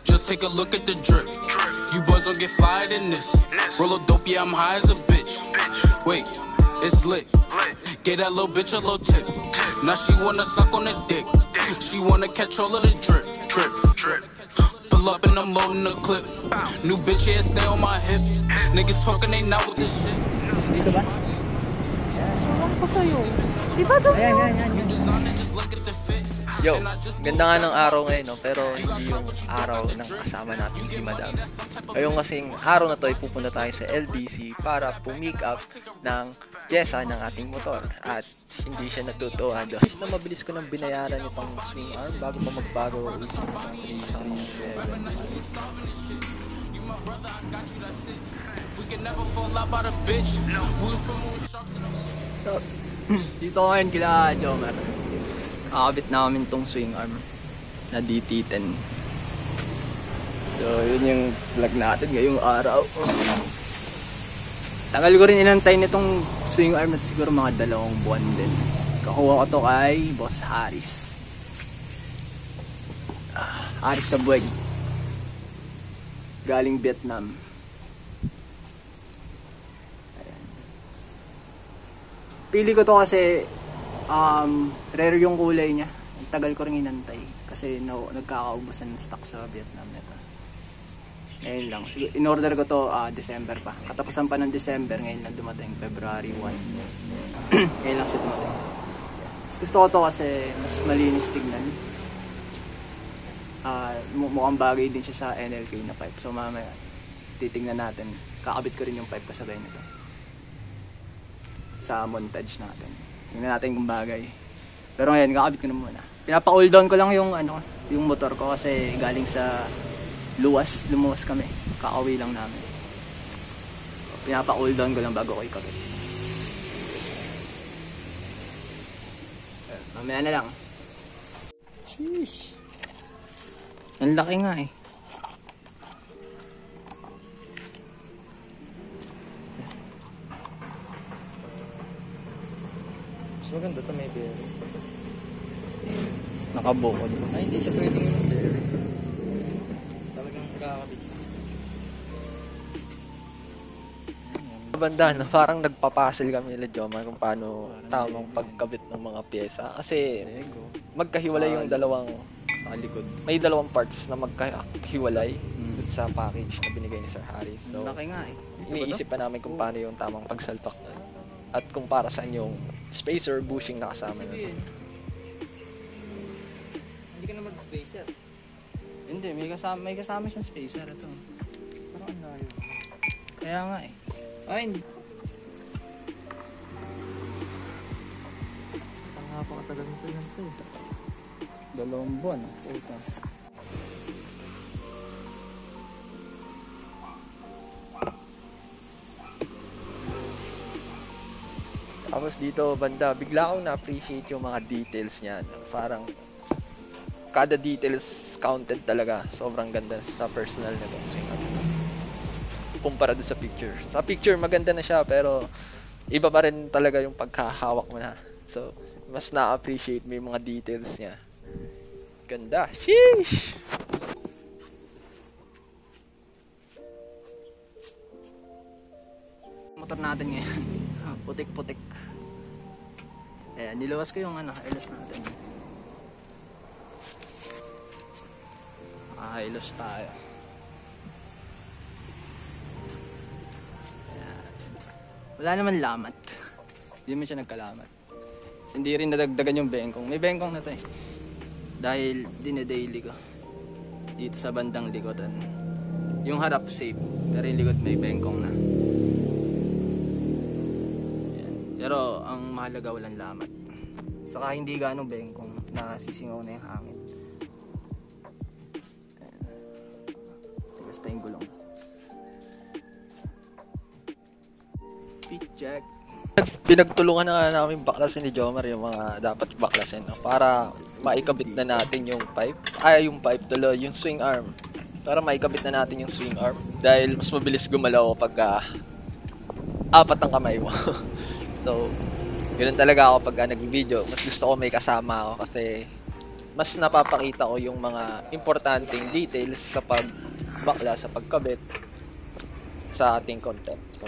Just take a look at the drip. You boys don't get fired in this. Roll a dope, yeah, I'm high as a bitch. Wait, it's lit. Get that little bitch a little tip. Now she wanna suck on the dick. She wanna catch all of the drip, drip, drip. Pull up and I'm loading the clip. New bitch, yeah, stay on my hip. Niggas talking, they not with this shit. Dito ba? Ewan ko sa'yo. Diba doon? Ayan. Yo, ganda nga ng araw ngayon, no? Pero hindi yung araw ng kasama natin si Madam. Ngayong kasing araw na to ay pupunta tayo sa LBC para pumick up ng pyesa ng ating motor. At hindi siya natutuwa doon. Is na mabilis ko nang binayaran itong swing arm bago pa magbago isip itong 337. So, dito ngayon kila Jomar. Nakakabit namin tong swing arm na DT10. So, yun yung vlog natin ngayong araw. Tagal ko rin inantay nitong swing arm at siguro mga 2 buwan din. Kakuha ko to kay Boss Haris. Haris sa buwag. Galing Vietnam. Ayan. Pili ko to kasi rare yung kulay niya. Tagal ko rin inantay kasi nagkakaubusan ng stock sa Vietnam nito. Ngayon lang. In-order ko to December pa. Katapusan pa ng December, ngayon lang dumating. February 1. Ngayon lang siya dumating. Mas gusto ko to kasi mas malinis tignan. Mukhang bagay din siya sa NLK na pipe. So mamaya titingnan natin. Kakabit ko rin yung pipe kasabay nito sa montage natin. Tingnan natin kung bagay. Pero ngayon, kakabit ko na muna. Pinapa-cool down ko lang yung motor ko kasi galing sa lumuwas kami. Kakauwi lang namin. Pinapa-cool down ko lang bago ko ikabit. Mamaya na lang. Sheesh. Ang laki nga eh. Maganda to, may bearing. Nakabukod. Ay, hindi siya pwedeng yung bearing. Talagang kakabit siya. Banda na parang nagpapasil kami nila Jomar kung paano tamang pagkabit ng mga pyesa. Kasi magkahiwalay yung dalawang likod. May 2 parts na magkahiwalay dun sa package na binigay ni Sir Harris. So, Laki nga eh. iniisip pa namin kung paano yung tamang pagsalpak nun. At kung para saan yung spacer bushing na kasama na. Hindi ka na mag-spacer. Hindi, may kasama siyang spacer ito. Parang ang layo. Kaya nga eh. Ay, hindi. Napakatagal nito yan ito. 2 buwan. Puta. Tapos dito banda, bigla akong na-appreciate yung mga details niyan. Parang kada details counted talaga. Sobrang ganda sa personal na itong swing arm. Kumpara doon sa picture. Sa picture maganda na siya pero iba pa rin talaga yung pagkahawak mo na. So, mas na-appreciate mo yung mga details niya. Ganda. Sheesh! Motor natin ngayon. Putik-putik. Ayan, niluwas ko yung hilos natin. Hilos tayo. Ayan. Wala naman lamat. Hindi naman siya nagkalamat. Hindi rin nadagdagan yung bengkong. May bengkong na to eh. Dahil dinadaily ko. Dito sa bandang likodan. Yung harap safe. Pero yung likod may bengkong na. Pero ang mahalaga walang lamat. Saka hindi ganong bengkong na sisingaw na yung hangin. Tigas pa yung gulong. Speed check. Pinagtulungan na nga namin baklasin ni Jomar yung mga dapat baklasin, no? Para maikabit na natin yung pipe. Yung pipe tuloy, yung swing arm. Para maikabit na natin yung swing arm. Dahil mas mabilis gumalaw pag 4 ang kamay mo. So, ganoon talaga ako pag nag-video. Mas gusto ko may kasama ako kasi mas napapakita ko yung mga importanteng details sa pagbakla, sa pagkabit sa ating content. So,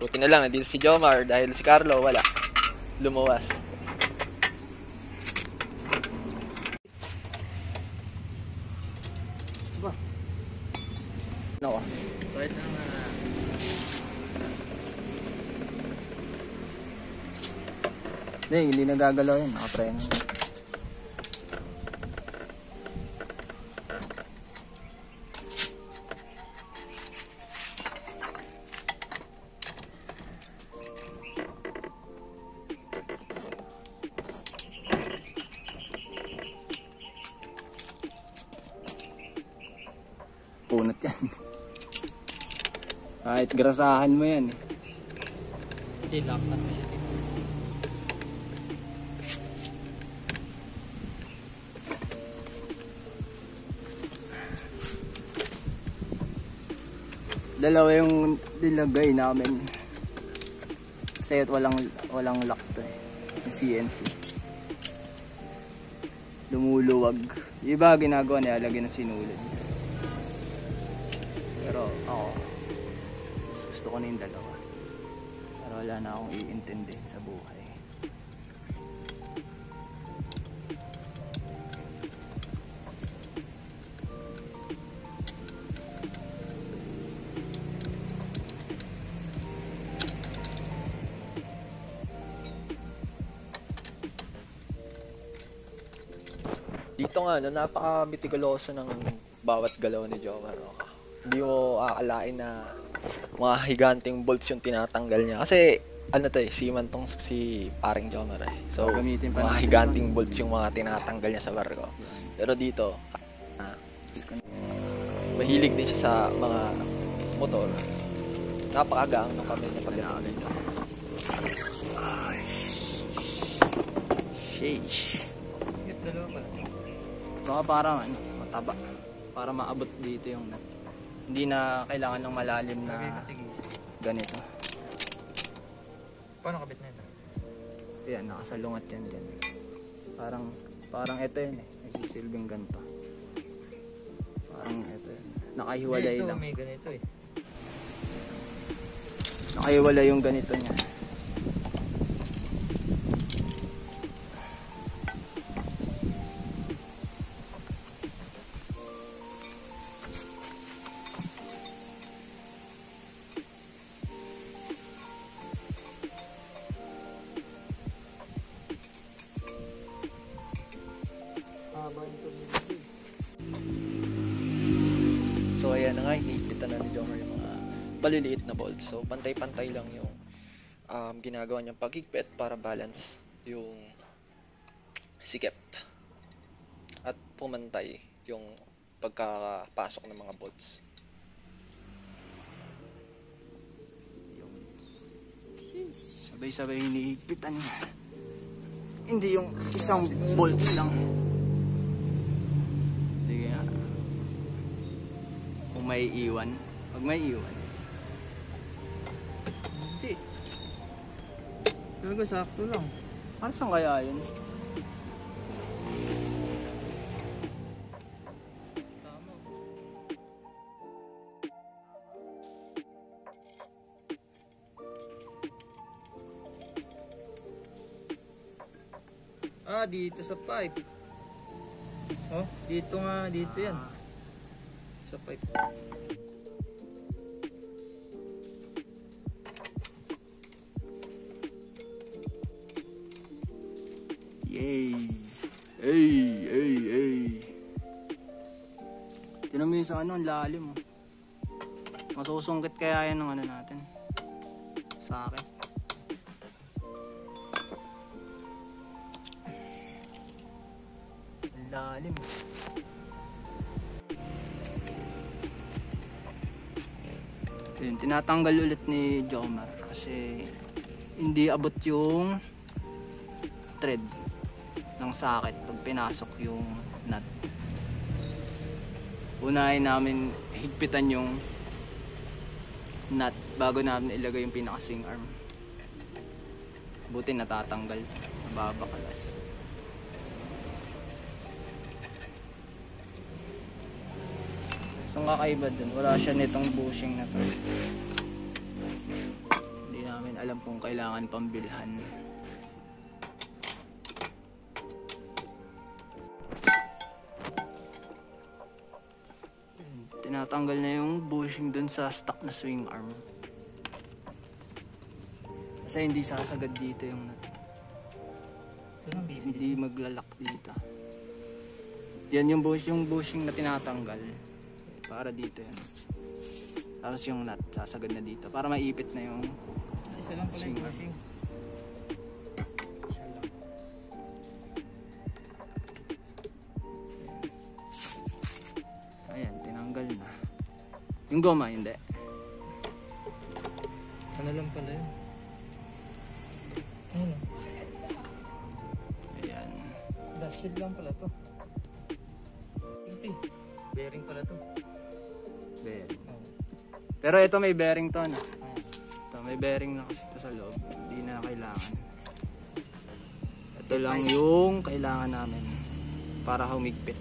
buti na lang, nandito si Jomar dahil si Carlo, wala. Lumuwas. No. So ito na hindi nagagalaw yun. Nakapreno. Punot yan. Kahit grasahan mo yan eh. Hindi, laptop kasi. Dalawa yung nilagay namin. Kasi walang lock to eh. Yung CNC. Lumuluwag. Iba ginagawa niya, lagyan ng sinulid. Pero ako, gusto ko na yung dalawa. Pero wala na akong iintindihin sa buhay. Dito nga, no, napaka-mitiguloso ng bawat galaw ni Jomar. No? Hindi mo aakalain na mga higanting bolts yung tinatanggal niya. Kasi, ano to eh, seaman tong si paring Jomar eh. So, Gamitin pa mga natin higanting bolts yung mga tinatanggal niya sa barko. Pero dito, mahilig din siya sa mga motor. Napakagaang ng kamay niya pagdating dito. Sheesh. Dalawa pala. Baka parang mataba. Para maabot dito yung nut. Hindi na kailangan ng malalim na ganito. Paano kabit na ito? Yan, nakasalungat yan dyan. Parang ito yun eh. Nagsisilbing ganito. Parang ito yun. Nakahiwalay lang. May ganito eh. Nakahiwalay yung ganito niya. So ayan na nga, hinihigitan na ni Jomar yung mga maliliit na bolts. So pantay-pantay lang yung ginagawa niyang paghigpit para balance yung sikep. At pumantay yung pagkakapasok ng mga bolts. Sabay-sabay hinihigpitan niya. Hindi yung isang bolts lang. Sige nga. Kung may iwan. Pag may iwan. Hindi. Talaga sakto lang. Para saan kaya yun? Tama. Dito sa pipe. Oh, dito nga, dito yan. Sa pipe. Yay! Hey! Tinan mo yun sa ang lalim. Masusungkit kaya yan ng natin. Sa akin. Ang lalim. Yun, tinatanggal ulit ni Jomar kasi hindi abot yung thread ng socket pag pinasok yung nut. Unahin namin higpitan yung nut bago namin ilagay yung pinaka swing arm. Buti natatanggal, nababakalas. So kakaiba dun, wala siya nitong bushing na to. Hindi namin alam kung kailangan pambilhan. Tinatanggal na yung bushing dun sa stock na swing arm. Kasi hindi sasagad dito yung nut. Hindi maglalak dito. Yan yung bushing na tinatanggal. Para dito yan. Tapos yung nut sasagad na dito. Para maipit na yung Isa lang pala yung swing arm. bushing. Isa lang. Ayan, tinanggal na. Yung goma, hindi. Ano lang pala yun? Ano? Ayan. Dusted lang pala to. Hindi. Bearing pala to. Bearing. Oh. Pero ito may bearing to na. Ito may bearing na kasi ito sa loob. Hindi na kailangan. Ito lang yung kailangan namin para humigpit.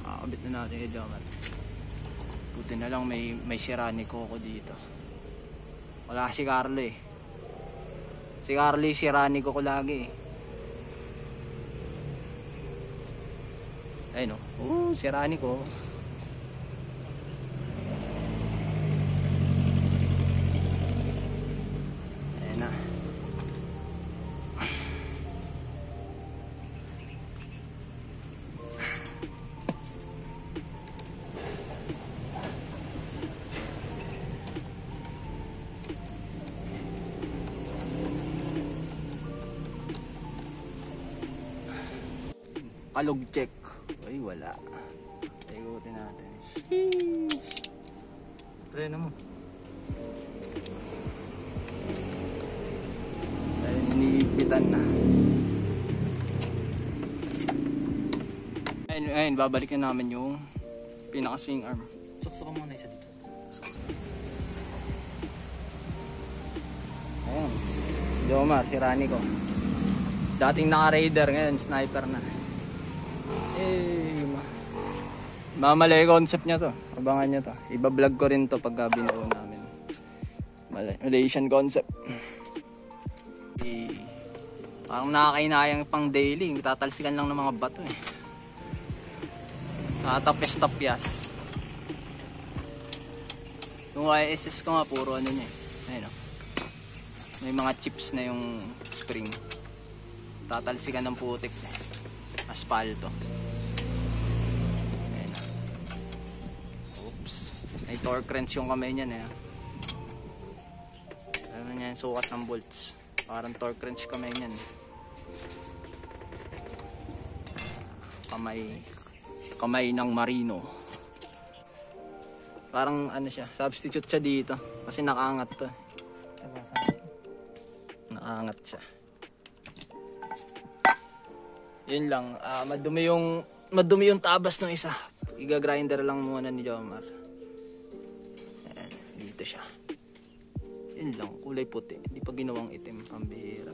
Kakabit na natin yung jamat. Buti na lang may sira ni Coco dito. Wala si Carlo eh. Si Carlo yung sira ni Coco lagi eh. Ayun o. Sira ni Coco. Ayan na. Kalog check. Ay, wala. Ikutin natin. Preno mo. Dahil iniipitan na. Ayun, babalikan namin yung pinaka swing arm. Suksok mo muna isa dito. Ayun. Jomar, si Rani ko. Dating naka-raider, ngayon sniper na. Mamala yung concept niya to. Abangan niya to. Iba-vlog ko rin to pagka binuo namin. Malaysian concept. Parang nakakainayang pang daily. Tatalsikan lang ng mga bato eh. Nakatapyas-tapyas. Yung ISS ko nga puro ano niya eh. Ayun o. May mga chips na yung spring. Tatalsikan ng putik eh. Aspalto. May torque wrench yung kamay niyan eh. Ano niya yung sukat ng bolts. Parang torque wrench kamay niyan. Kamay ng marino. Parang ano siya, substitute siya dito. Kasi nakaangat to. Nakaangat siya. Yun lang, madumi yung tabas ng isa. Iga-grinder lang muna ni Jomar. Dito siya. Yun lang, kulay puti. Hindi pa ginawang itim. Pambihira.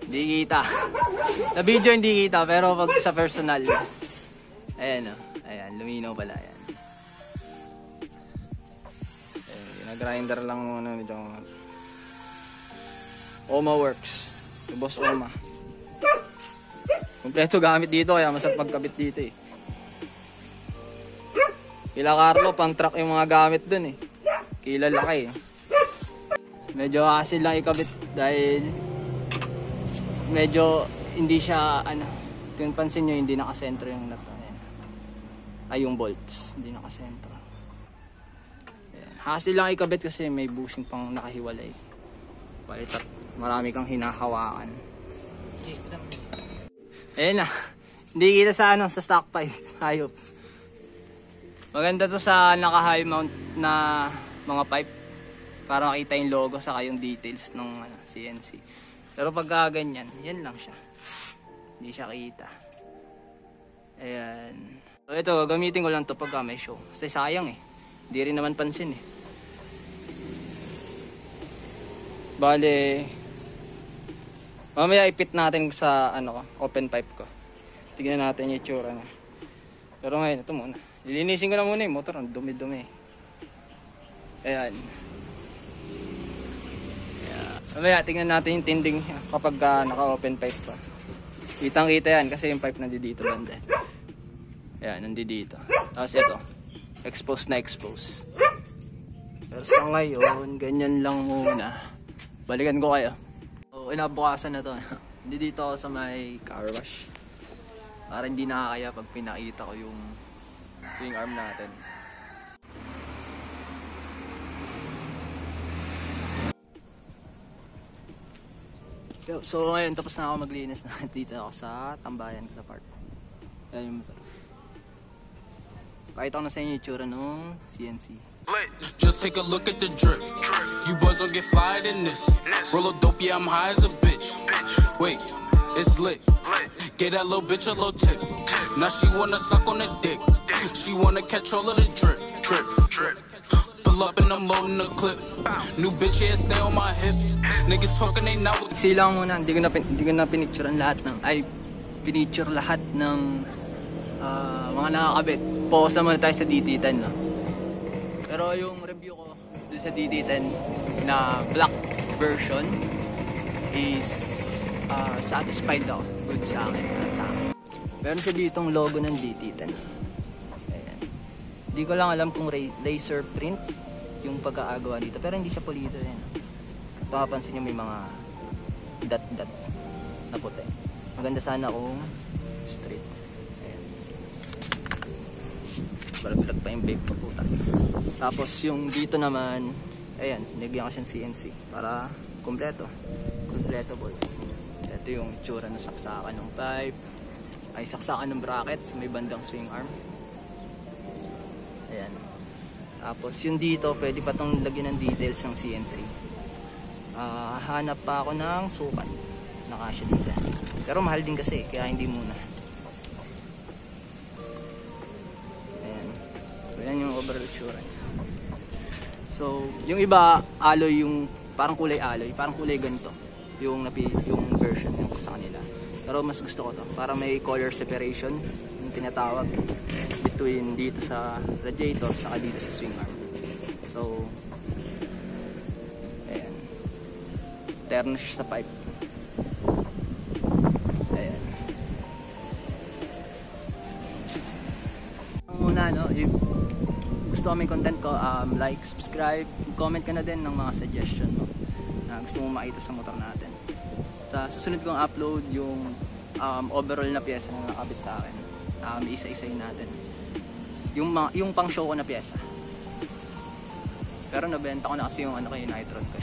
Hindi kita. Sa video hindi kita, pero pag sa personal. Ayan o. Ayan, luminaw pala. Ayan. Ginagrinder lang muna ni Jomar. Oma Works. Yung Boss Oma. Kompleto gamit dito, kaya masarap magkabit dito eh. Kila Carlo, pang truck yung mga gamit dun eh. Kila laki eh. Medyo hassle lang ikabit dahil medyo hindi siya ano. Kung pansin nyo, hindi nakasentro yung nut. Ay yung bolts, hindi nakasentro. Hassle lang ikabit kasi may bushing pang nakahiwalay. Balitat, marami kang hinahawakan. Ayan na. Hindi kita sa ano, sa stock pipe. Hayop. Maganda to sa naka-high mount na mga pipe para makita yung logo saka yung details ng CNC. Pero pag ganyan, yan lang siya. Hindi siya kita. Ayan. So ito, gamitin ko lang to pagka may show. Kasi sayang eh. Hindi rin naman pansin eh. Bale, mamaya ipit natin sa ano ko, open pipe ko. Tignan natin yung itsura na. Pero ngayon, ito muna. Lilinisin ko na muna yung motor. Ang dumi-dumi. Ayan. Mamaya, tingnan natin yung tinding kapag naka-open pipe pa. Kitang-kita yan kasi yung pipe nandito banda. Ayan, nandito. Tapos ito, expose na expose. Pero sa ngayon, ganyan lang muna. Balikan ko kayo. So, inabukasan na to. Dito ako sa may car wash. Para hindi nakakaya pag pinakita ko yung swing arm natin. So ngayon, tapos na ako maglinis na. Dito ako sa tambayan ko sa park. Ayan yung motor. Pakita ko na sa inyo yung itsura nung CNC. Just take a look at the drip. You boys don't get fired in this. Roll a dope, yeah, I'm high as a bitch. Wait, it's lit. Get that little bitch a little tip. Now she wanna suck on the dick. She wanna catch all of the drip, drip, drip. Pull up and I'm loading the clip. New bitch, yeah, stay on my hip. Niggas talking, they not with. Iksi lang muna, hindi ko na pinicturean lahat ng, pinicture lahat ng mga nakakabit. Focus na muna tayo sa DT10, no? Pero yung review ko dun sa DT10 na black version is satisfied ako. Good sa akin. Meron siya ditong logo ng DT10. Ayan. Hindi ko lang alam kung laser print yung pagkaagawa dito. Pero hindi siya pulido. Ayan. Papansin nyo may mga dot-dot na puti. Maganda sana kung straight. Ayan. Balaglag pa yung vape ko, puta. Tapos yung dito naman, ayan, sinigyan ko siyang CNC para kompleto boys. Ito yung itsura ng saksakan ng pipe, ay saksakan ng bracket sa may bandang swing arm. Ayan. Tapos yung dito, pwede pa itong lagyan ng details ng CNC. Hanap pa ako ng sukat na kasya dito. Pero mahal din kasi, kaya hindi muna. Ayan. So yan yung overall itsura. So, yung iba, alloy, yung parang kulay alloy, parang kulay ganito yung version yung sa kanila. Pero mas gusto ko to para may color separation yung tinatawag between dito sa radiator saka dito sa swing arm. So, ayan. Terno siya sa pipe. Ayan. Muna, no? If gusto mo may content ko, like, subscribe, comment ka na din ng mga suggestion mo na gusto mo makita sa motor natin. Sa susunod kong upload yung overall na pyesa na nakabit sa akin. Isa-isayin natin. Yung pang show ko na pyesa. Pero nabenta ko na kasi yung ano ko, yung nitron ko.